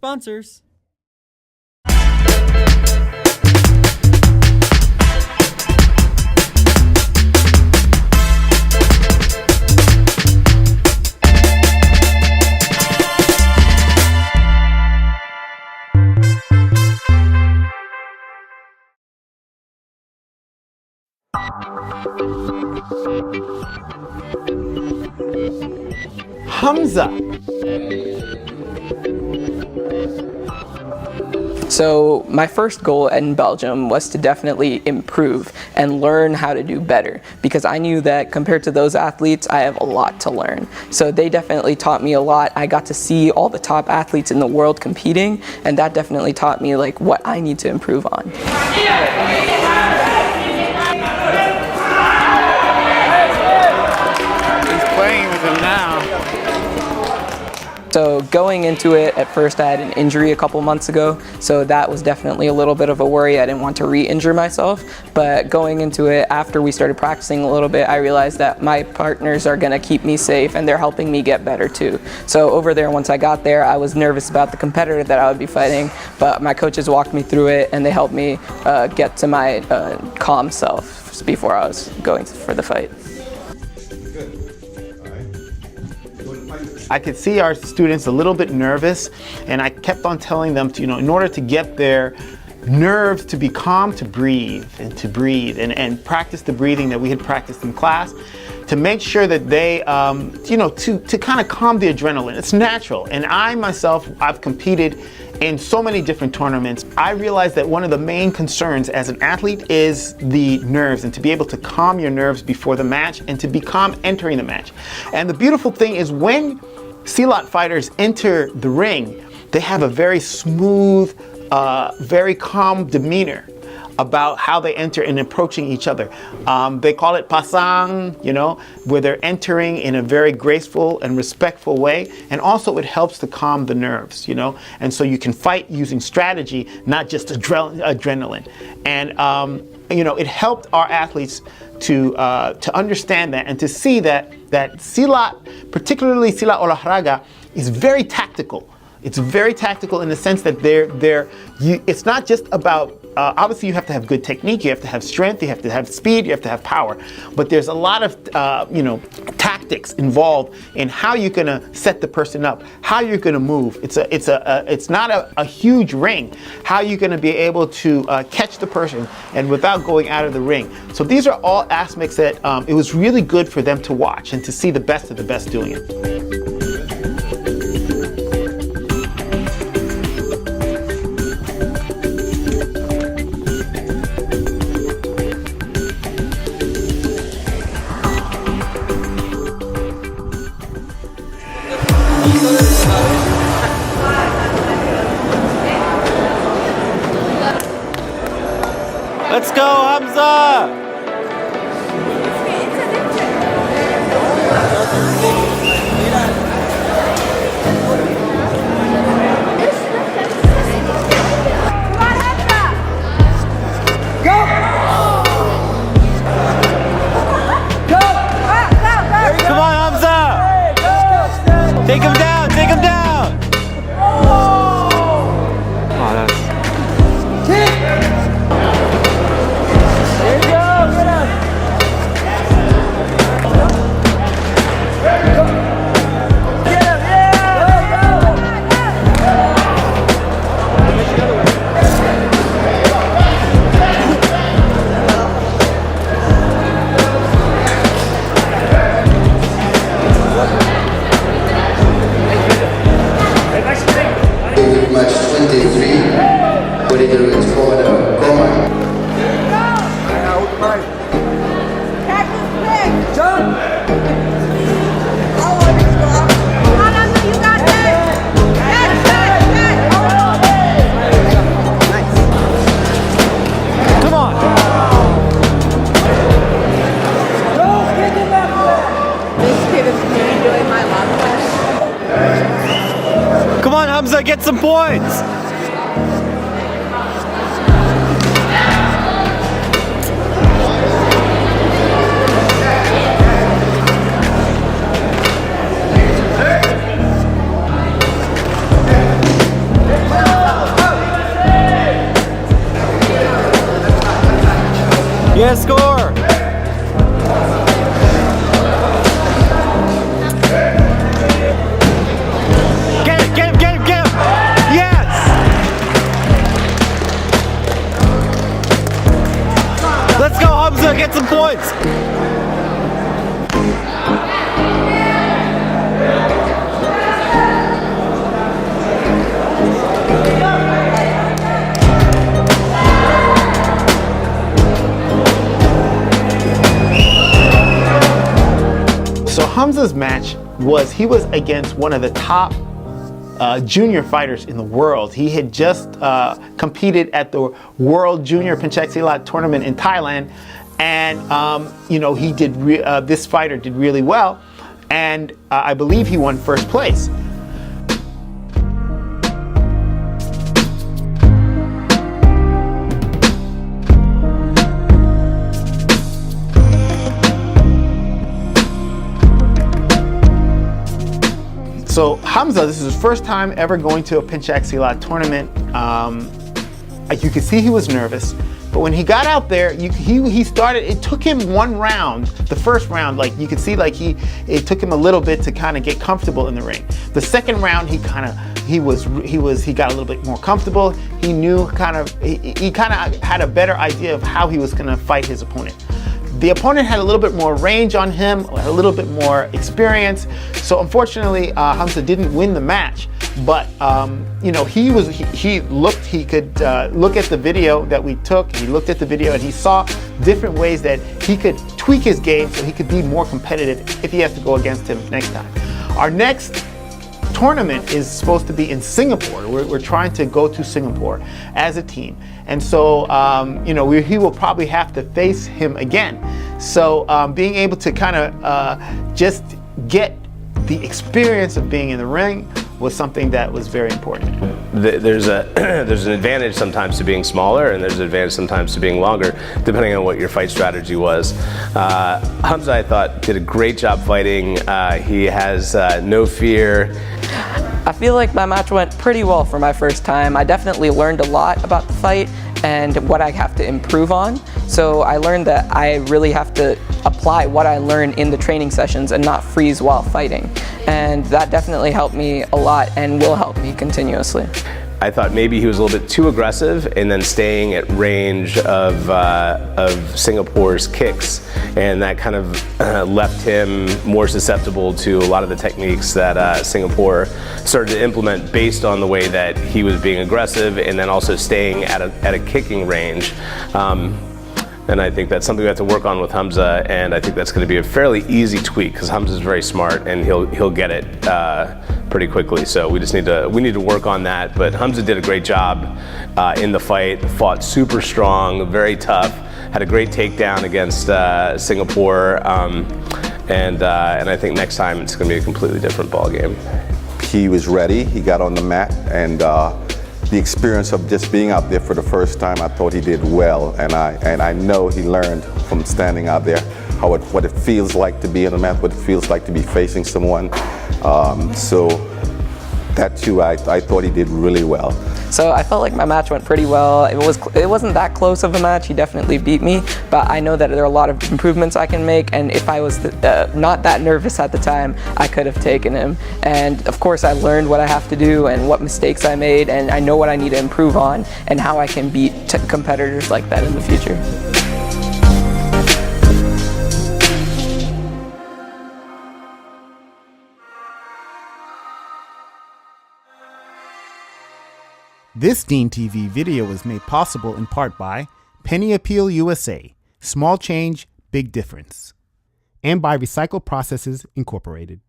sponsors. Hamza. So my first goal in Belgium was to definitely improve and learn how to do better, because I knew that compared to those athletes, I have a lot to learn. So they definitely taught me a lot. I got to see all the top athletes in the world competing, and that definitely taught me like what I need to improve on. Playing with him now. So going into it, at first I had an injury a couple months ago, so that was definitely a little bit of a worry. I didn't want to re-injure myself, but going into it, after we started practicing a little bit, I realized that my partners are gonna keep me safe and they're helping me get better too. So over there, once I got there, I was nervous about the competitor that I would be fighting, but my coaches walked me through it and they helped me get to my calm self before I was going for the fight. I could see our students a little bit nervous, and I kept on telling them to, in order to get their nerves to be calm, to breathe and practice the breathing that we had practiced in class, to make sure that they, to kind of calm the adrenaline. It's natural. And I myself, I've competed in so many different tournaments. I realized that one of the main concerns as an athlete is the nerves, and to be able to calm your nerves before the match and to be calm entering the match. And the beautiful thing is when Silat fighters enter the ring, they have a very smooth, very calm demeanor about how they enter and approaching each other. They call it pasang, where they're entering in a very graceful and respectful way. And also it helps to calm the nerves, And so you can fight using strategy, not just adrenaline. And, it helped our athletes to understand that and to see that Silat, particularly Silat Olahraga, is very tactical. It's very tactical in the sense that it's not just about, obviously you have to have good technique, you have to have strength, you have to have speed, you have to have power. But there's a lot of, tactics involved in how you're gonna set the person up, how you're gonna move. It's not a huge ring. How you're gonna be able to catch the person and without going out of the ring. So these are all aspects that it was really good for them to watch and to see the best of the best doing it. Let's go, Hamza! Come on, Hamza! Take him down, take him down! Oh, that's... Match 23, corridor with forward, Coman. Come on! This kid is really doing my love quest. Come on, Hamza, get some points! Yeah, score! Get him, get him, get him, get him! Yes! Let's go, Hamza, get some points! So Hamza's match he was against one of the top junior fighters in the world. He had just competed at the World Junior Pencaksilat tournament in Thailand, and you know, he did. This fighter did really well, and I believe he won first place. So Hamza, this is his first time ever going to a Pencaksilat tournament. You could see he was nervous, but when he got out there, he started. It took him one round, the first round, like you could see, like it took him a little bit to kind of get comfortable in the ring. The second round, he got a little bit more comfortable. He knew he kind of had a better idea of how he was going to fight his opponent. The opponent had a little bit more range on him, a little bit more experience. So unfortunately, Hamza didn't win the match. But you know, he could look at the video that we took. He looked at the video and he saw different ways that he could tweak his game so he could be more competitive if he has to go against him next time. Our next tournament is supposed to be in Singapore. We're trying to go to Singapore as a team, and so you know, he will probably have to face him again. So being able to kind of just get the experience of being in the ring was something that was very important. There's an advantage sometimes to being smaller, and there's an advantage sometimes to being longer, depending on what your fight strategy was. Hamza, I thought, did a great job fighting. He has no fear. I feel like my match went pretty well for my first time. I definitely learned a lot about the fight and what I have to improve on. So I learned that I really have to apply what I learn in the training sessions and not freeze while fighting. And that definitely helped me a lot and will help me continuously. I thought maybe he was a little bit too aggressive and then staying at range of Singapore's kicks, and that kind of left him more susceptible to a lot of the techniques that Singapore started to implement based on the way that he was being aggressive and then also staying at a kicking range. And I think that's something we have to work on with Hamza, and I think that's going to be a fairly easy tweak because Hamza's very smart and he'll get it pretty quickly. So we need to work on that. But Hamza did a great job in the fight, fought super strong, very tough, had a great takedown against Singapore, and I think next time it's going to be a completely different ball game. He was ready. He got on the mat, and the experience of just being out there for the first time, I thought he did well, and I know he learned from standing out there what it feels like to be on the mat, what it feels like to be facing someone. So that too, I thought he did really well. So I felt like my match went pretty well. It wasn't that close of a match. He definitely beat me, but I know that there are a lot of improvements I can make, and if I was not that nervous at the time, I could have taken him. And of course I learned what I have to do and what mistakes I made, and I know what I need to improve on and how I can beat competitors like that in the future. This Dean TV video was made possible in part by Penny Appeal USA, Small Change, Big Difference, and by Recycle Processes Incorporated.